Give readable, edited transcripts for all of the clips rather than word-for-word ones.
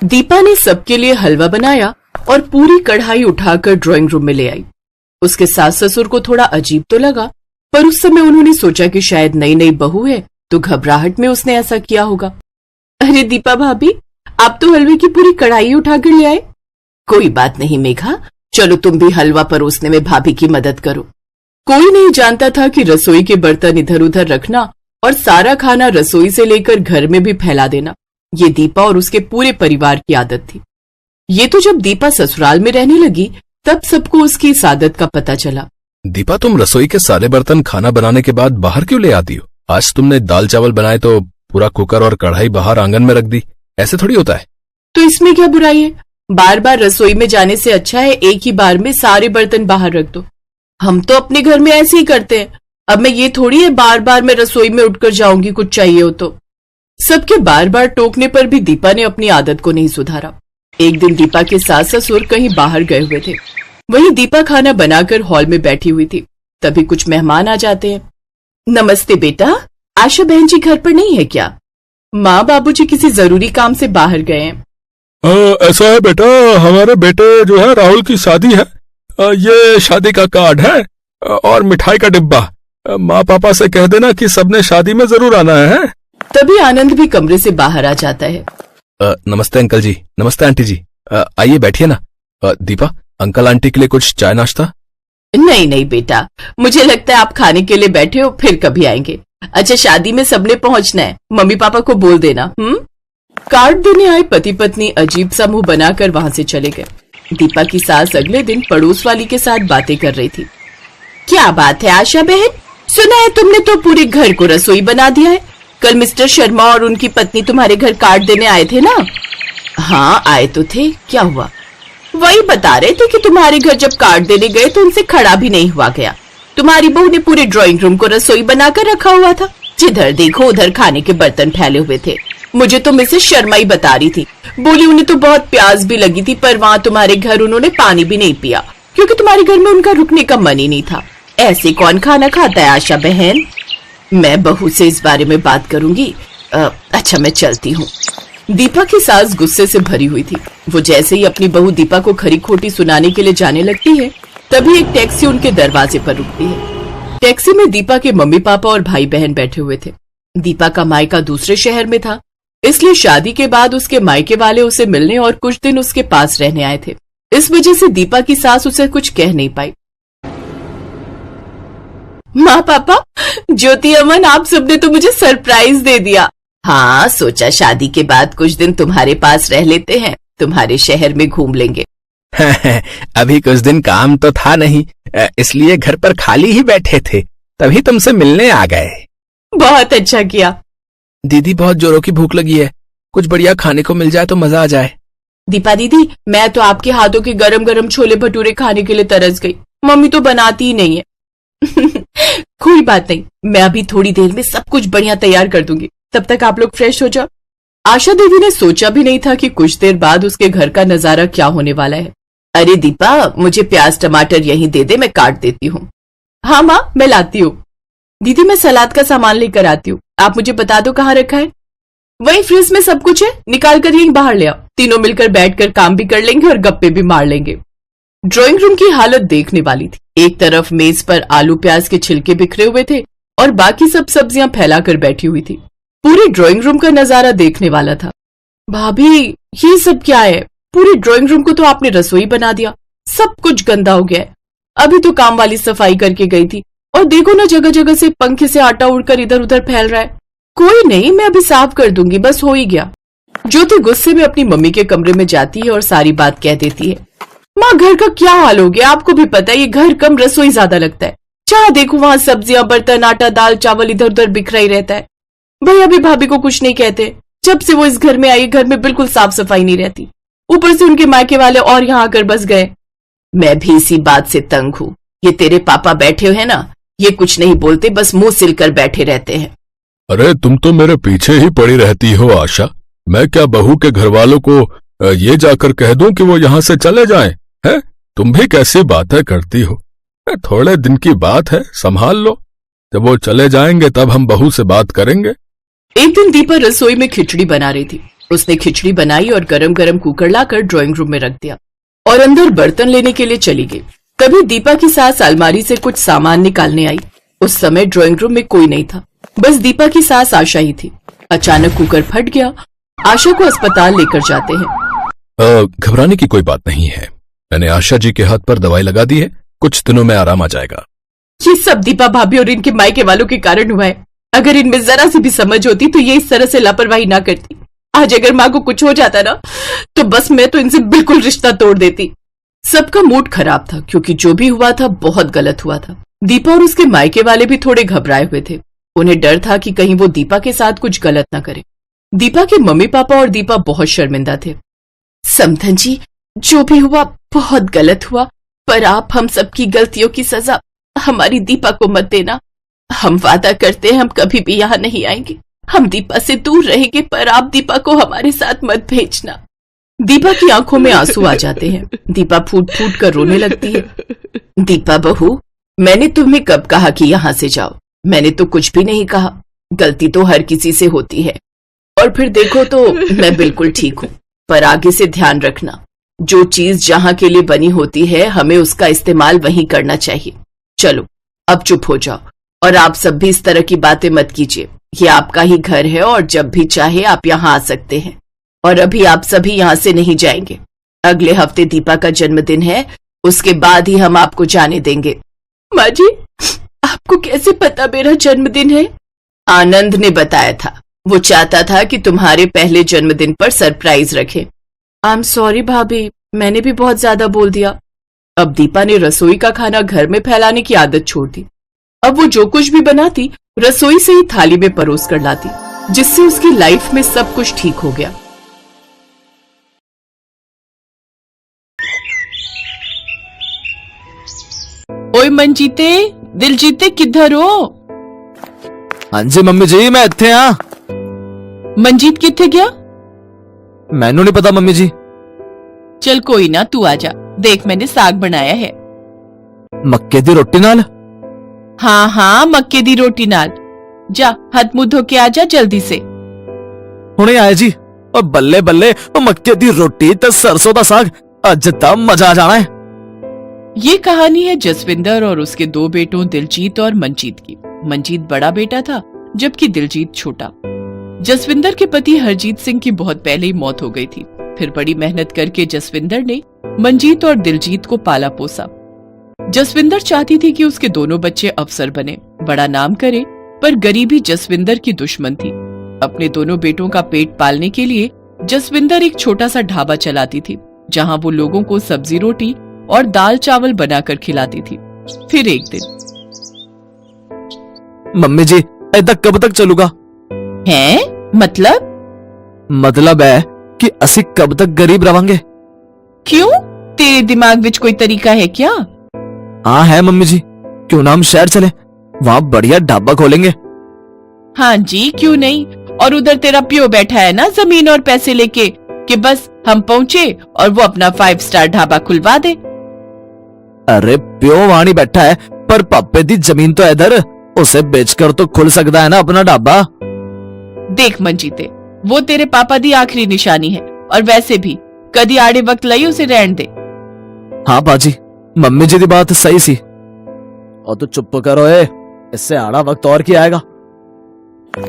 दीपा ने सबके लिए हलवा बनाया और पूरी कढ़ाई उठाकर ड्राइंग रूम में ले आई। उसके सास ससुर को थोड़ा अजीब तो लगा, पर उस समय उन्होंने सोचा कि शायद नई नई बहू है तो घबराहट में उसने ऐसा किया होगा। अरे दीपा भाभी, आप तो हलवे की पूरी कढ़ाई उठाकर ले आए। कोई बात नहीं मेघा, चलो तुम भी हलवा परोसने में भाभी की मदद करो। कोई नहीं जानता था कि रसोई के बर्तन इधर उधर रखना और सारा खाना रसोई से लेकर घर में भी फैला देना, ये दीपा और उसके पूरे परिवार की आदत थी। ये तो जब दीपा ससुराल में रहने लगी तब सबको उसकी इस आदत का पता चला। दीपा, तुम रसोई के सारे बर्तन खाना बनाने के बाद बाहर क्यों ले आती हो? आज तुमने दाल चावल बनाए तो पूरा कुकर और कढ़ाई बाहर आंगन में रख दी, ऐसे थोड़ी होता है। तो इसमें क्या बुराई है? बार बार रसोई में जाने से अच्छा है एक ही बार में सारे बर्तन बाहर रख दो। हम तो अपने घर में ऐसे ही करते हैं। अब मैं ये थोड़ी है बार बार मैं रसोई में उठकर जाऊंगी कुछ चाहिए हो तो। सबके बार बार टोकने पर भी दीपा ने अपनी आदत को नहीं सुधारा। एक दिन दीपा के सास ससुर कहीं बाहर गए हुए थे। वहीं दीपा खाना बनाकर हॉल में बैठी हुई थी। तभी कुछ मेहमान आ जाते हैं। नमस्ते बेटा, आशा बहन जी घर पर नहीं है क्या? माँ बाबूजी किसी जरूरी काम से बाहर गए हैं। ऐसा है बेटा, हमारे बेटे जो है राहुल की शादी है। ये शादी का कार्ड है और मिठाई का डिब्बा। माँ पापा से कह देना कि सबने शादी में जरूर आना है। तभी आनंद भी कमरे से बाहर आ जाता है। नमस्ते अंकल जी, नमस्ते आंटी जी, आइए बैठिए ना। दीपा, अंकल आंटी के लिए कुछ चाय नाश्ता? नहीं नहीं बेटा, मुझे लगता है आप खाने के लिए बैठे हो, फिर कभी आएंगे। अच्छा, शादी में सबने पहुंचना है, मम्मी पापा को बोल देना। कार्ड देने आए पति पत्नी अजीब सा मुंह बनाकर वहां से चले गए। दीपा की सास अगले दिन पड़ोस वाली के साथ बातें कर रही थी। क्या बात है आशा बहन, सुना है तुमने तो पूरे घर को रसोई बना दिया है। कल मिस्टर शर्मा और उनकी पत्नी तुम्हारे घर कार्ड देने आए थे ना? हाँ आए तो थे, क्या हुआ? वही बता रहे थे कि तुम्हारे घर जब कार्ड देने गए तो उनसे खड़ा भी नहीं हुआ गया। तुम्हारी बहू ने पूरे ड्राइंग रूम को रसोई बनाकर रखा हुआ था। जिधर देखो उधर खाने के बर्तन फैले हुए थे। मुझे तो मिसेस शर्मा ही बता रही थी, बोली उन्हें तो बहुत प्यास भी लगी थी, पर वहाँ तुम्हारे घर उन्होंने पानी भी नहीं पिया क्योंकि तुम्हारे घर में उनका रुकने का मन ही नहीं था। ऐसे कौन खाना खाता है आशा बहन? मैं बहू से इस बारे में बात करूंगी। अच्छा मैं चलती हूँ। दीपा की सास गुस्से से भरी हुई थी। वो जैसे ही अपनी बहू दीपा को खरी खोटी सुनाने के लिए जाने लगती है, तभी एक टैक्सी उनके दरवाजे पर रुकती है। टैक्सी में दीपा के मम्मी पापा और भाई बहन बैठे हुए थे। दीपा का मायका दूसरे शहर में था, इसलिए शादी के बाद उसके मायके वाले उसे मिलने और कुछ दिन उसके पास रहने आए थे। इस वजह से दीपा की सास उसे कुछ कह नहीं पाई। माँ पापा, ज्योति अमन, आप सबने तो मुझे सरप्राइज दे दिया। हाँ, सोचा शादी के बाद कुछ दिन तुम्हारे पास रह लेते हैं, तुम्हारे शहर में घूम लेंगे। अभी कुछ दिन काम तो था नहीं, इसलिए घर पर खाली ही बैठे थे, तभी तुमसे मिलने आ गए। बहुत अच्छा किया। दीदी, बहुत जोरों की भूख लगी है, कुछ बढ़िया खाने को मिल जाए तो मजा आ जाए। दीपा दीदी, मैं तो आपके हाथों के गरम गरम छोले भटूरे खाने के लिए तरस गई। मम्मी तो बनाती ही नहीं है। कोई बात नहीं, मैं अभी थोड़ी देर में सब कुछ बढ़िया तैयार कर दूंगी, तब तक आप लोग फ्रेश हो जाओ। आशा देवी ने सोचा भी नहीं था कि कुछ देर बाद उसके घर का नजारा क्या होने वाला है। अरे दीपा, मुझे प्याज टमाटर यहीं दे दे, मैं काट देती हूँ। हाँ माँ, मैं लाती हूँ। दीदी, मैं सलाद का सामान लेकर आती हूँ, आप मुझे बता दो कहाँ रखा है। वही फ्रिज में सब कुछ है, निकाल कर यहीं बाहर ले आओ। तीनों मिलकर बैठकर काम भी कर लेंगे और गप्पे भी मार लेंगे। ड्राइंग रूम की हालत देखने वाली थी। एक तरफ मेज पर आलू प्याज के छिलके बिखरे हुए थे और बाकी सब सब्जियां फैलाकर बैठी हुई थी। पूरे ड्राइंग रूम का नजारा देखने वाला था। भाभी, ये सब क्या है? पूरी ड्राइंग रूम को तो आपने रसोई बना दिया, सब कुछ गंदा हो गया है। अभी तो काम वाली सफाई करके गई थी और देखो ना, जगह जगह से पंखे से आटा उड़कर इधर उधर फैल रहा है। कोई नहीं, मैं अभी साफ कर दूंगी, बस हो ही गया। ज्योति गुस्से में अपनी मम्मी के कमरे में जाती है और सारी बात कह देती है। माँ, घर का क्या हाल हो गया? आपको भी पता है ये घर कम रसोई ज्यादा लगता है। जहाँ देखो वहाँ सब्जियां, बर्तन, आटा, दाल, चावल इधर उधर बिखरा ही रहता है। भैया भी भाभी को कुछ नहीं कहते। जब से वो इस घर में आई, घर में बिल्कुल साफ सफाई नहीं रहती। ऊपर से उनके मायके वाले और यहाँ आकर बस गए। मैं भी इसी बात से तंग हूँ। ये तेरे पापा बैठे हुए हैं ना, ये कुछ नहीं बोलते, बस मुंह सिलकर बैठे रहते हैं। अरे तुम तो मेरे पीछे ही पड़ी रहती हो आशा। मैं क्या बहू के घर वालों को ये जाकर कह दूं कि वो यहाँ से चले जाएं? हैं? तुम भी कैसी बातें करती हो। थोड़े दिन की बात है, संभाल लो। जब वो चले जाएंगे तब हम बहू से बात करेंगे। एक दिन दीपा रसोई में खिचड़ी बना रही थी। उसने खिचड़ी बनाई और गरम गरम कुकर लाकर ड्राइंग रूम में रख दिया और अंदर बर्तन लेने के लिए चली गई। तभी दीपा की सास अलमारी से कुछ सामान निकालने आई। उस समय ड्राइंग रूम में कोई नहीं था, बस दीपा की सास आशा ही थी। अचानक कुकर फट गया। आशा को अस्पताल लेकर जाते हैं। घबराने की कोई बात नहीं है, मैंने आशा जी के हाथ पर दवाई लगा दी है, कुछ दिनों में आराम आ जाएगा। ये सब दीपा भाभी और इनके मायके वालों के कारण हुआ है। अगर इनमें जरा सी भी समझ होती तो ये इस तरह से लापरवाही ना करती। आज अगर माँ को कुछ हो जाता ना तो बस मैं तो इनसे बिल्कुल रिश्ता तोड़ देती। सबका मूड खराब था क्योंकि जो भी हुआ था बहुत गलत हुआ था। दीपा और उसके मायके वाले भी थोड़े घबराए हुए थे। उन्हें डर था कि कहीं वो दीपा के साथ कुछ गलत ना करे। दीपा के मम्मी पापा और दीपा बहुत शर्मिंदा थे। समधन जी, जो भी हुआ बहुत गलत हुआ, पर आप हम सबकी गलतियों की सजा हमारी दीपा को मत देना। हम वादा करते हैं हम कभी भी यहाँ नहीं आएंगे। हम दीपा से दूर रहेंगे, पर आप दीपा को हमारे साथ मत भेजना। दीपा की आंखों में आंसू आ जाते हैं। दीपा फूट फूट कर रोने लगती है। दीपा बहू, मैंने तुम्हें कब कहा कि यहाँ से जाओ? मैंने तो कुछ भी नहीं कहा। गलती तो हर किसी से होती है। और फिर देखो तो मैं बिल्कुल ठीक हूँ, पर आगे से ध्यान रखना, जो चीज जहाँ के लिए बनी होती है हमें उसका इस्तेमाल वहीं करना चाहिए। चलो अब चुप हो जाओ और आप सब भी इस तरह की बातें मत कीजिए। ये आपका ही घर है और जब भी चाहे आप यहाँ आ सकते हैं। और अभी आप सभी यहाँ से नहीं जाएंगे। अगले हफ्ते दीपा का जन्मदिन है, उसके बाद ही हम आपको जाने देंगे। माँ जी, आपको कैसे पता मेरा जन्मदिन है? आनंद ने बताया था। वो चाहता था कि तुम्हारे पहले जन्मदिन पर सरप्राइज रखे। आई एम सॉरी भाभी, मैंने भी बहुत ज्यादा बोल दिया। अब दीपा ने रसोई का खाना घर में फैलाने की आदत छोड़ दी। अब वो जो कुछ भी बनाती रसोई से ही थाली में परोस कर लाती, जिससे उसकी लाइफ में सब कुछ ठीक हो गया। ओए मनजीते, दिलजीते किधर हो? हाँ जी मम्मी जी, मैं इत्थे हाँ। मनजीत किथे गया? मैनू नहीं पता मम्मी जी। चल कोई ना, तू आजा। देख मैंने साग बनाया है। मक्के दी रोटी नाल? हाँ हाँ, मक्के दी रोटी नाल। जा हाथ मुंह धो के आजा जल्दी से। हुणे आए जी। और बल्ले बल्ले, मक्के दी रोटी ते सरसों दा साग, अज ता मजा आ जाना है। ये कहानी है जसविंदर और उसके दो बेटों दिलजीत और मंजीत की। मंजीत बड़ा बेटा था जबकि दिलजीत छोटा। जसविंदर के पति हरजीत सिंह की बहुत पहले ही मौत हो गई थी। फिर बड़ी मेहनत करके जसविंदर ने मंजीत और दिलजीत को पाला पोसा। जसविंदर चाहती थी कि उसके दोनों बच्चे अफसर बने, बड़ा नाम करे, पर गरीबी जसविंदर की दुश्मन थी। अपने दोनों बेटों का पेट पालने के लिए जसविंदर एक छोटा सा ढाबा चलाती थी, जहां वो लोगों को सब्जी रोटी और दाल चावल बनाकर खिलाती थी। फिर एक दिन, मम्मी जी ऐदा कब तक चलूगा? हैं? मतलब है कि असी कब तक गरीब रवांगे? क्यों? तेरे दिमाग विच कोई तरीका है क्या? हाँ है मम्मी जी, क्यों ना हम शहर चले, वहाँ बढ़िया ढाबा खोलेंगे। हाँ जी, क्यों नहीं। और उधर तेरा प्यो बैठा है ना जमीन और पैसे लेके, कि बस हम पहुँचे और वो अपना 5 स्टार ढाबा खुलवा दे। अरे प्यो वहाँ नहीं बैठा है, पर पापे दी जमीन तो इधर, उसे बेचकर तो खुल सकता है ना अपना ढाबा। देख मंजीते, वो तेरे पापा दी आखिरी निशानी है, और वैसे भी कदी आड़े वक्त लाई उसे रहन दे। हाँ बाजी, मम्मी जी की बात सही सी। और तू चुप करो ए, इससे आड़ा वक्त और क्या आएगा।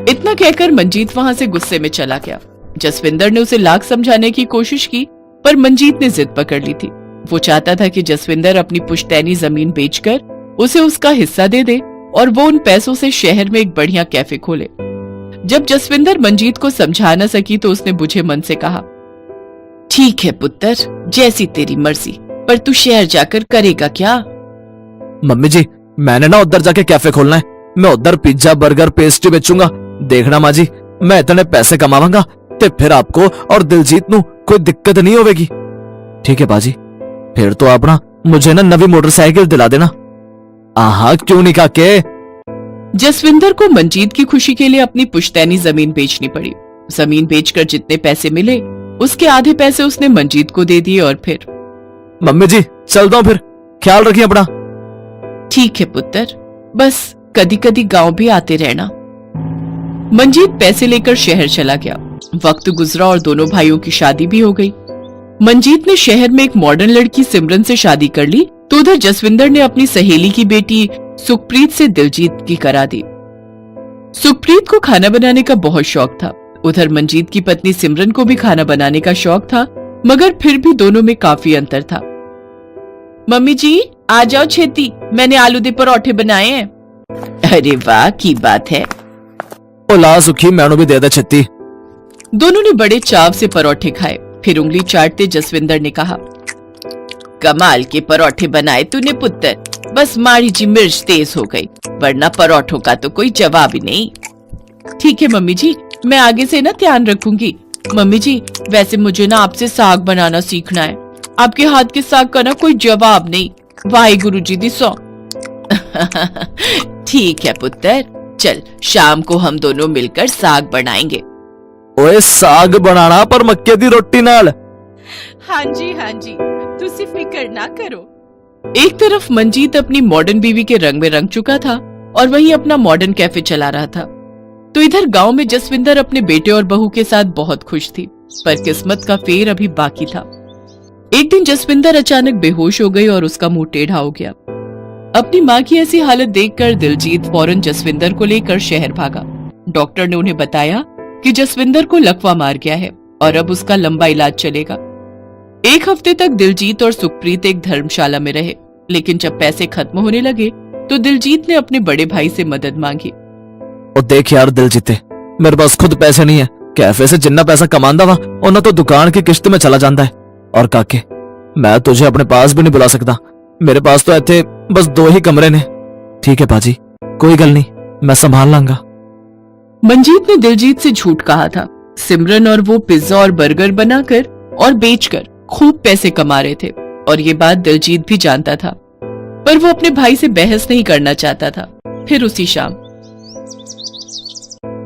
इतना कहकर मंजीत वहां से गुस्से में चला गया। जसविंदर ने उसे लाख समझाने की कोशिश की, पर मंजीत ने जिद पकड़ ली थी। वो चाहता था कि जसविंदर अपनी पुश्तैनी जमीन बेचकर उसे उसका हिस्सा दे दे और वो उन पैसों से शहर में एक बढ़िया कैफे खोले। जब जसविंदर मंजीत को समझा न सकी तो उसने बुझे मन से कहा, ठीक है पुत्र, जैसी तेरी मर्जी, पर तू शहर जाकर करेगा क्या? मम्मी जी, मैंने ना उधर जाके कैफे खोलना है। मैं उधर पिज्जा बर्गर पेस्ट्री बेचूंगा। देखना माँ जी, मैं इतने पैसे कमावांगा ते फिर आपको और दिलजीत नू कोई दिक्कत नहीं होगी। ठीक है बाजी, फिर तो आप ना मुझे ना नवी मोटरसाइकिल दिला देना। आहा, क्यों नहीं काके। जसविंदर को मंजीत की खुशी के लिए अपनी पुश्तैनी जमीन बेचनी पड़ी। जमीन बेचकर जितने पैसे मिले उसके आधे पैसे उसने मंजीत को दे दिए और फिर, मम्मी जी चलता हूँ, फिर ख्याल रखिए अपना। ठीक है पुत्र, बस कदी कदी गांव भी आते रहना। मंजीत पैसे लेकर शहर चला गया। वक्त गुजरा और दोनों भाइयों की शादी भी हो गई। मंजीत ने शहर में एक मॉडर्न लड़की सिमरन से शादी कर ली, तो उधर जसविंदर ने अपनी सहेली की बेटी सुखप्रीत से दिलजीत की करा दी। सुखप्रीत को खाना बनाने का बहुत शौक था। उधर मंजीत की पत्नी सिमरन को भी खाना बनाने का शौक था, मगर फिर भी दोनों में काफी अंतर था। मम्मी जी आ जाओ छेती, मैंने आलू दे परोठे बनाए हैं। अरे वाह की बात है। ओ ला सुखी, मैनू भी दे दे छत्ती। दोनों ने बड़े चाव से परोठे खाए। फिर उंगली चाटते जसविंदर ने कहा, कमाल के परोठे बनाए तूने पुत्र, बस माड़ी जी मिर्च तेज हो गई, वरना परोठों का तो कोई जवाब ही नहीं। ठीक है मम्मी जी, मैं आगे से ना ध्यान रखूंगी। मम्मी जी वैसे मुझे ना आपसे साग बनाना सीखना है, आपके हाथ के साग का ना कोई जवाब नहीं। वाहिगुरु जी दी सौ। ठीक है पुत्र, चल शाम को हम दोनों मिलकर साग बनाएंगे। ओए साग बनाना पर मक्के दी रोटी नाल। हाँ जी, तुसी फिक्र ना करो। एक तरफ मंजीत अपनी मॉडर्न बीवी के रंग में रंग चुका था और वहीं अपना मॉडर्न कैफे चला रहा था, तो इधर गांव में जसविंदर अपने बेटे और बहू के साथ बहुत खुश थी, पर किस्मत का फेर अभी बाकी था। एक दिन जसविंदर अचानक बेहोश हो गई और उसका मुंह टेढ़ा हो गया। अपनी माँ की ऐसी हालत देखकर दिलजीत फौरन जसविंदर को लेकर शहर भागा। डॉक्टर ने उन्हें बताया कि जसविंदर को लकवा मार गया है और अब उसका लंबा इलाज चलेगा। एक हफ्ते तक दिलजीत और सुखप्रीत एक धर्मशाला में रहे, लेकिन जब पैसे खत्म होने लगे तो दिलजीत ने अपने बड़े भाई से मदद मांगी। ओ देख यार दिलजीते, मेरे पास खुद पैसे नहीं है। कैफे से जितना पैसा कमांदा वा उन्ना तो दुकान की किश्त में चला जाता है। और काके, मैं तुझे अपने पास भी नहीं बुला सकता। मेरे पास तो इत्थे बस 2 ही कमरे ने। ठीक है पाजी, कोई गल नहीं, मैं संभाल लांगा। मंजीत ने दिलजीत से झूठ कहा था। सिमरन और वो पिज्जा और बर्गर बनाकर और बेचकर खूब पैसे कमा रहे थे, और ये बात दिलजीत भी जानता था, पर वो अपने भाई से बहस नहीं करना चाहता था। फिर उसी शाम,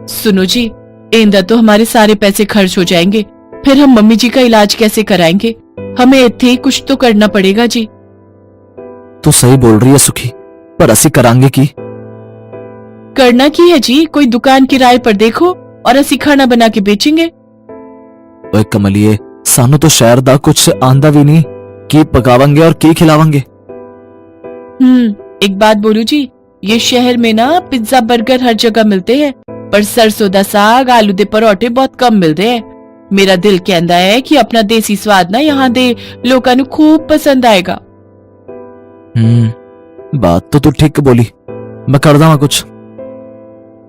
सुनो जी, इंदा तो हमारे सारे पैसे खर्च हो जाएंगे, फिर हम मम्मी जी का इलाज कैसे कराएंगे? हमें इत्थे ही कुछ तो करना पड़ेगा जी। तू सही बोल रही है सुखी, पर असी करांगे की? करना की है जी, कोई दुकान किराए पर देखो और असी खाना बना के बेचेंगे। ओए कमलिए, सानू तो शहर दा कुछ आंदा भी नहीं, की पकावांगे और की खिलावांगे। एक बात बोलू जी, ये शहर में ना पिज्जा बर्गर हर जगह मिलते हैं, पर सरसों दा साग आलू दे परोठे बहुत कम मिलते हैं। मेरा दिल कहता है कि अपना देसी स्वाद ना यहाँ दे लोकां नू खूब पसंद आएगा। बात तो तू ठीक बोली, मैं कर दांगा कुछ।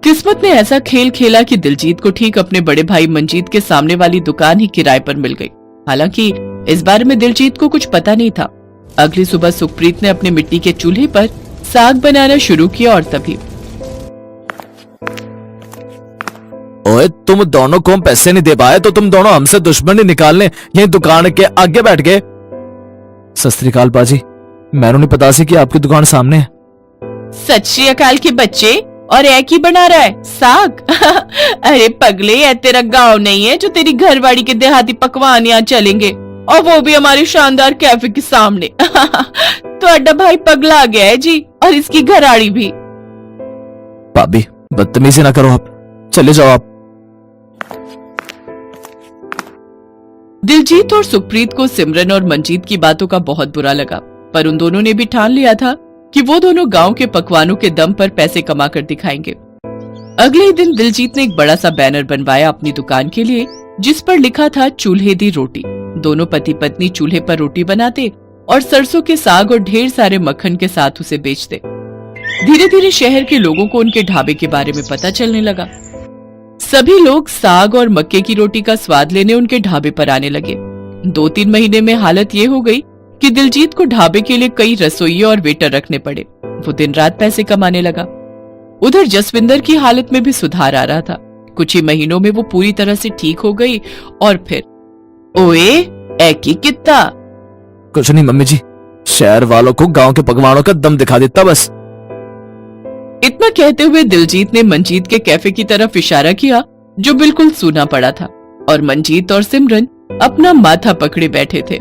किस्मत ने ऐसा खेल खेला कि दिलजीत को ठीक अपने बड़े भाई मंजीत के सामने वाली दुकान ही किराए पर मिल गई। हालांकि इस बारे में दिलजीत को कुछ पता नहीं था। अगली सुबह सुखप्रीत ने अपने मिट्टी के चूल्हे पर साग बनाना शुरू किया और तभी ओए तुम दोनों को हम पैसे नहीं दे पाए तो तुम दोनों हमसे दुश्मनी निकालने यही दुकान के आगे बैठ गए। सत श्री अकाल पाजी, मैनू नहीं पता सी कि आपकी दुकान सामने है। सत श्री अकाल के बच्चे, और एक ही बना रहा है साग? अरे पगले, है तेरा गांव नहीं है जो तेरी घरवाड़ी के देहाती पकवान यहाँ चलेंगे, और वो भी हमारे शानदार कैफे के सामने। तो अड्डा भाई पगला गया है जी, और इसकी घराड़ी भी। भाभी बदतमीजी ना करो, आप चले जाओ आप। दिलजीत और सुखप्रीत को सिमरन और मंजीत की बातों का बहुत बुरा लगा, पर उन दोनों ने भी ठान लिया था कि वो दोनों गांव के पकवानों के दम पर पैसे कमा कर दिखाएंगे। अगले ही दिन दिलजीत ने एक बड़ा सा बैनर बनवाया अपनी दुकान के लिए, जिस पर लिखा था चूल्हे दी रोटी। दोनों पति पत्नी चूल्हे पर रोटी बनाते और सरसों के साग और ढेर सारे मक्खन के साथ उसे बेचते। धीरे धीरे शहर के लोगों को उनके ढाबे के बारे में पता चलने लगा। सभी लोग साग और मक्के की रोटी का स्वाद लेने उनके ढाबे पर आने लगे। 2-3 महीने में हालत ये हो गई कि दिलजीत को ढाबे के लिए कई रसोइये और वेटर रखने पड़े। वो दिन रात पैसे कमाने लगा। उधर जसविंदर की हालत में भी सुधार आ रहा था। कुछ ही महीनों में वो पूरी तरह से ठीक हो गई। और फिर ओए ऐकी कितना? कुछ नहीं मम्मी जी, शहर वालों को गांव के पकवानों का दम दिखा देता बस। इतना कहते हुए दिलजीत ने मंजीत के कैफे की तरफ इशारा किया, जो बिल्कुल सूना पड़ा था, और मंजीत और सिमरन अपना माथा पकड़े बैठे थे।